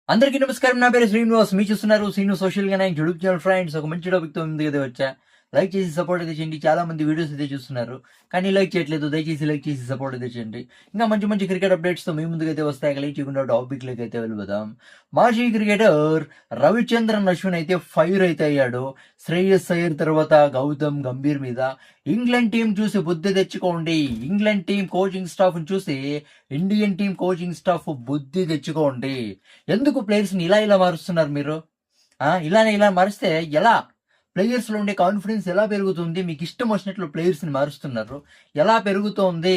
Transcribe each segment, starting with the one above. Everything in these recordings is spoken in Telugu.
అందరికీ నమస్కారం. నా పేరు శ్రీనివాస్. మీరు చూస్తున్నారు శ్రీను సోషల్ గా యూట్యూబ్ ఛానల్. ఫ్రెండ్స్, ఒక మంచి టాపిక్ తో ముందుకు అయితే వచ్చా. లైక్ చేసి సపోర్ట్ అయితే చేయండి. చాలా మంది వీడియోస్ అయితే చూస్తున్నారు, కానీ లైక్ చేయట్లేదు. దయచేసి లైక్ చేసి సపోర్ట్ అయితే చేయండి. ఇంకా మంచి మంచి క్రికెట్ అప్డేట్స్ తో మీ ముందుకైతే వస్తాయి. లైక్ చేయకుండా టాపిక్ లైక్ అయితే వెళ్ళిపోదాం. మాజీ క్రికెటర్ రవిచంద్రన్ అశ్విన్ అయితే ఫైర్ అయితే అయ్యాడు. శ్రేయస్ అయ్యర్ తర్వాత గౌతమ్ గంభీర్ మీద. ఇంగ్లాండ్ టీం చూసి బుద్ధి తెచ్చుకోండి. ఇంగ్లాండ్ టీం కోచింగ్ స్టాఫ్ చూసి ఇండియన్ టీం కోచింగ్ స్టాఫ్ బుద్ధి తెచ్చుకోండి. ఎందుకు ప్లేయర్స్ని ఇలా ఇలా మారుస్తున్నారు మీరు? ఇలానే ఇలా మారిస్తే ఎలా? ప్లేయర్స్లో ఉండే కాన్ఫిడెన్స్ ఎలా పెరుగుతుంది? మీకు ఇష్టం వచ్చినట్లు ప్లేయర్స్ని మారుస్తున్నారు, ఎలా పెరుగుతోంది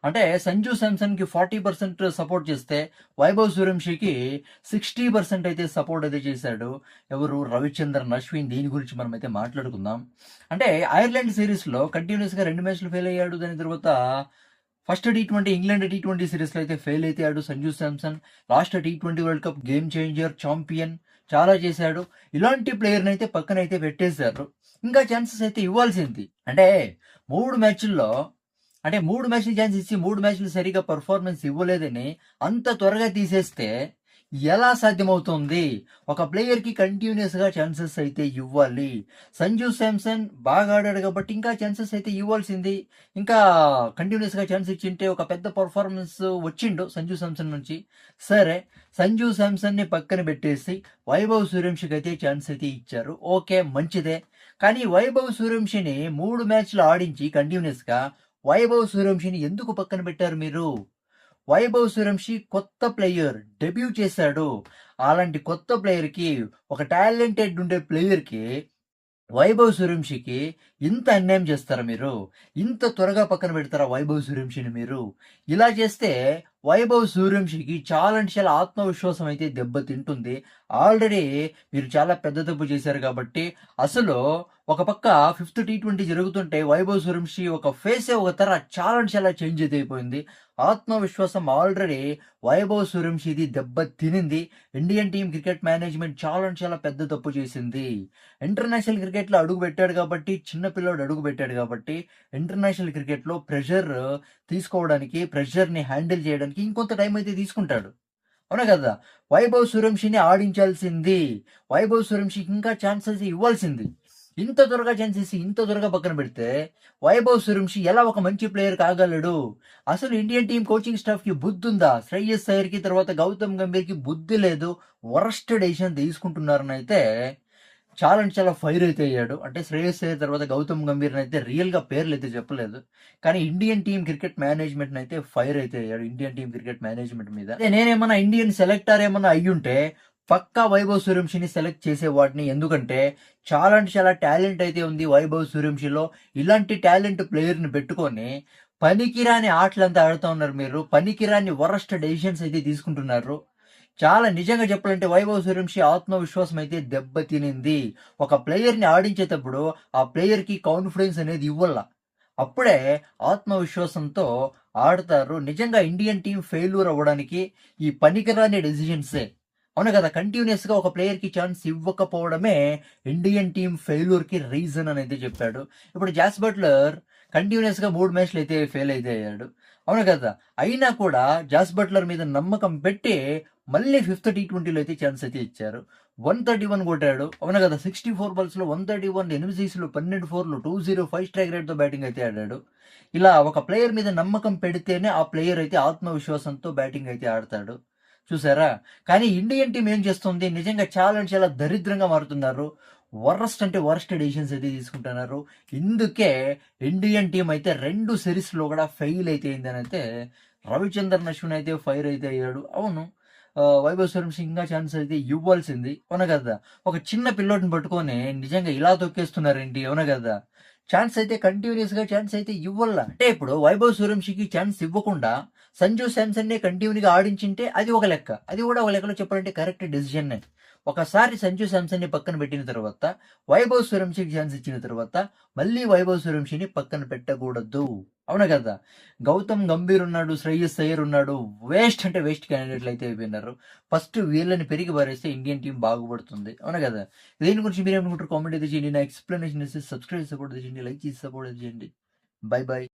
అంటే సంజు శాంసన్కి 40% సపోర్ట్ చేస్తే వైభవ్ సూర్యవంశీకి 60% అయితే సపోర్ట్ అయితే చేశాడు. ఎవరు? రవిచంద్రన్ అశ్విన్. దీని గురించి మనం అయితే మాట్లాడుకుందాం. అంటే ఐర్లాండ్ సిరీస్లో కంటిన్యూస్గా 2 మ్యాచ్లు ఫెయిల్ అయ్యాడు. దాని తర్వాత ఫస్ట్ టీ20 ఇంగ్లాండ్ టీ20 సిరీస్లో అయితే ఫెయిల్ అయితే Sanju Samson. Last T20 world cup game changer, champion చాలా చేశాడు. ఇలాంటి ప్లేయర్ని అయితే పక్కన అయితే పెట్టేశారు. ఇంకా ఛాన్సెస్ అయితే ఇవ్వాల్సింది. అంటే 3 మ్యాచ్ల్లో అంటే 3 మ్యాచ్లు ఛాన్స్ ఇచ్చి 3 మ్యాచ్లు సరిగా పర్ఫార్మెన్స్ ఇవ్వలేదని అంత త్వరగా తీసేస్తే ఎలా సాధ్యమవుతుంది? ఒక ప్లేయర్‌కి కంటిన్యూయస్‌గా ఛాన్సెస్ అయితే ఇవ్వాలి. సంజు శాంసన్ బాగా ఆడాడు కాబట్టి ఇంకా ఛాన్సెస్ అయితే ఇవ్వాల్సింది. ఇంకా కంటిన్యూయస్‌గా ఛాన్స్ ఇచ్చింటే ఒక పెద్ద పర్ఫార్మెన్స్ వచ్చిండు సంజు శాంసన్ నుంచి. సరే, సంజు శాంసన్‌ని పక్కన పెట్టేసి వైభవ్ సూర్యవంశీకి అయితే ఛాన్స్ అయితే ఇచ్చారు. ఓకే, మంచిదే. కానీ వైభవ్ సూర్యవంశీని 3 మ్యాచ్లు ఆడించి కంటిన్యూయస్‌గా వైభవ్ సూర్యవంశీని ఎందుకు పక్కన పెట్టారు మీరు? వైభవ్ సూర్యవంశీ కొత్త ప్లేయర్, డెబ్యూ చేశాడు. అలాంటి కొత్త ప్లేయర్‌కి, ఒక టాలెంటెడ్ ఉండే ప్లేయర్‌కి, వైభవ్ సూర్యవంశీకి ఇంత అన్యాయం చేస్తారా మీరు? ఇంత త్వరగా పక్కన పెడతారా వైభవ్ సూర్యవంశీని మీరు? ఇలా చేస్తే వైభవ్ సూర్యవంశీకి చాలా అంటే చాలా ఆత్మవిశ్వాసం అయితే దెబ్బతింటుంది. ఆల్రెడీ మీరు చాలా పెద్ద తప్పు చేశారు కాబట్టి అసలు ఒక పక్క 5th టీ20 జరుగుతుంటే వైభవ్ సూర్యవంశీ ఒక ఫేసే ఒక చాలా అంటే చాలా చేంజ్ అయితే అయిపోయింది. ఆత్మవిశ్వాసం ఆల్రెడీ వైభవ్ సూర్యవంశీది దెబ్బ తినింది. ఇండియన్ టీమ్ క్రికెట్ మేనేజ్మెంట్ చాలా అంటే చాలా పెద్ద తప్పు చేసింది. ఇంటర్నేషనల్ క్రికెట్లో అడుగు పెట్టాడు కాబట్టి, చిన్న పిల్లోడు అడుగు పెట్టాడు కాబట్టి, ఇంటర్నేషనల్ క్రికెట్లో ప్రెషర్ తీసుకోవడానికి, ప్రెషర్‌ని హ్యాండిల్ చేయడానికి ఇంకొంత టైం అయితే తీసుకుంటాడు. అవునా కదా? వైభవ్ సూర్యవంశీని ఆడించాల్సింది. వైభవ్ సూర్యవంశీకి ఇంకా ఛాన్సెస్ ఇవ్వాల్సింది. ఇంత త్వరగా ఛాన్సెస్ ఇంత త్వరగా పక్కన పెడితే వైభవ్ సూర్యవంశీ ఎలా ఒక మంచి ప్లేయర్ కాగలడు? అసలు ఇండియన్ టీమ్ కోచింగ్ స్టాఫ్‌కి బుద్ధుందా? శ్రేయస్ అయ్యర్‌కి తర్వాత గౌతమ్ గంభీర్‌కి బుద్ధి లేదు. వరస్ట్ డెసిషన్ తీసుకుంటున్నారనైతే చాలా అంటే చాలా ఫైర్ అయితే అయ్యాడు. అంటే శ్రేయస్ అయ్యర్ తర్వాత గౌతమ్ గంభీర్‌ని అయితే రియల్‌గా పేర్లయితే చెప్పలేదు. కానీ ఇండియన్ టీమ్ క్రికెట్ మేనేజ్మెంట్‌నైతే ఫైర్ అయితే అయ్యాడు. ఇండియన్ టీమ్ క్రికెట్ మేనేజ్మెంట్ మీద. అదే నేనేమన్నా ఇండియన్ సెలెక్టర్ ఏమన్నా అయ్యుంటే పక్కా వైభవ్ సూర్యవంశీని సెలెక్ట్ చేసేవాడిని. ఎందుకంటే చాలా అంటే చాలా టాలెంట్ అయితే ఉంది వైభవ్ సూర్యవంశీలో. ఇలాంటి టాలెంట్ ప్లేయర్‌ని పెట్టుకొని పనికిరాని ఆటలంతా ఆడుతా ఉన్నారు మీరు. పనికిరాని వరస్ట్ డెసిషన్స్ అయితే తీసుకుంటున్నారు. చాలా నిజంగా చెప్పాలంటే వైభవ్ సూర్యవంశీ ఆత్మవిశ్వాసం అయితే దెబ్బతినింది. ఒక ప్లేయర్‌ని ఆడించేటప్పుడు ఆ ప్లేయర్‌కి కాన్ఫిడెన్స్ అనేది ఇవ్వాల. అప్పుడే ఆత్మవిశ్వాసంతో ఆడతారు. నిజంగా ఇండియన్ టీమ్ ఫెయిల్యూర్ అవ్వడానికి ఈ పనికిరాని డెసిషన్సే. అవును కదా! కంటిన్యూయస్‌గా ఒక ప్లేయర్‌కి ఛాన్స్ ఇవ్వకపోవడమే ఇండియన్ టీమ్ ఫెయిల్యూర్‌కి రీజన్ అనేది చెప్పాడు. ఇప్పుడు జాస్ బట్లర్ కంటిన్యూయస్‌గా 3 మ్యాచ్‌లు అయితే ఫెయిల్ అయితే అయ్యాడు. అవును కదా! అయినా కూడా జాస్ బట్లర్ మీద నమ్మకం పెట్టి మళ్ళీ 5th టీ20లో అయితే ఛాన్స్ అయితే ఇచ్చారు. 131 కొట్టాడు. అవును కదా! 64 బాల్స్‌లో 131, 8 సిక్స్‌లు, 12 ఫోర్‌లు, 205 స్ట్రైక్ రేట్‌తో బ్యాటింగ్ అయితే ఆడాడు. ఇలా ఒక ప్లేయర్ మీద నమ్మకం పెడితేనే ఆ ప్లేయర్ అయితే ఆత్మవిశ్వాసంతో బ్యాటింగ్ అయితే ఆడతాడు. చూసారా? కానీ ఇండియన్ టీమ్ ఏం చేస్తుంది? నిజంగా చాలా అంటే చాలా దరిద్రంగా మారుతున్నారు. వరస్ట్ అంటే వరస్ట్ డెసిషన్స్ అయితే తీసుకుంటున్నారు. ఇందుకే ఇండియన్ టీమ్ అయితే 2 సిరీస్‌లో కూడా ఫెయిల్ అయితే అయిందనైతే రవిచంద్రన్ అశ్విన్ అయితే ఫైర్ అయితే అయ్యాడు. అవును. వైభవ్ సూర్యవంశీ ఇంకా ఛాన్స్ అయితే ఇవ్వాల్సింది. అవునా కదా! ఒక చిన్న పిల్లోడిని పట్టుకొని నిజంగా ఇలా తొక్కేస్తున్నారేంటి? అవునా కదా! ఛాన్స్ అయితే కంటిన్యూయస్‌గా ఛాన్స్ అయితే ఇవ్వాల. అంటే ఇప్పుడు వైభవ్ సూర్యవంశీకి ఛాన్స్ ఇవ్వకుండా సంజు శాంసన్‌నే కంటిన్యూగా ఆడించింటే అది ఒక లెక్క. అది కూడా ఒక లెక్కలో చెప్పాలంటే కరెక్ట్ డెసిషనే. ఒకసారి సంజు శాంసన్‌ని పక్కన పెట్టిన తర్వాత వైభవ్ సూర్యవంశీకి ఛాన్స్ ఇచ్చిన తర్వాత మళ్ళీ వైభవ్ సూర్యవంశీని పక్కన పెట్టకూడదు. అవునా కదా! గౌతమ్ గంభీర్ ఉన్నాడు, శ్రేయస్ అయ్యర్ ఉన్నాడు. వేస్ట్ అంటే వేస్ట్ క్యాండిడేట్‌లు అయితే అయిపోయినారు. ఫస్ట్ వీళ్ళని పెరిగి పారేస్తే ఇండియన్ టీమ్ బాగుపడుతుంది. అవునా కదా! దీని గురించి మీరేమనుకుంటారు? కామెంట్ అయితే చేయండి. నా ఎక్స్‌ప్లనేషన్ ఇస్తే సబ్స్క్రైబ్ సపోర్ట్ చేయండి. లైక్ చేసి సపోర్ట్ చేయండి. By by.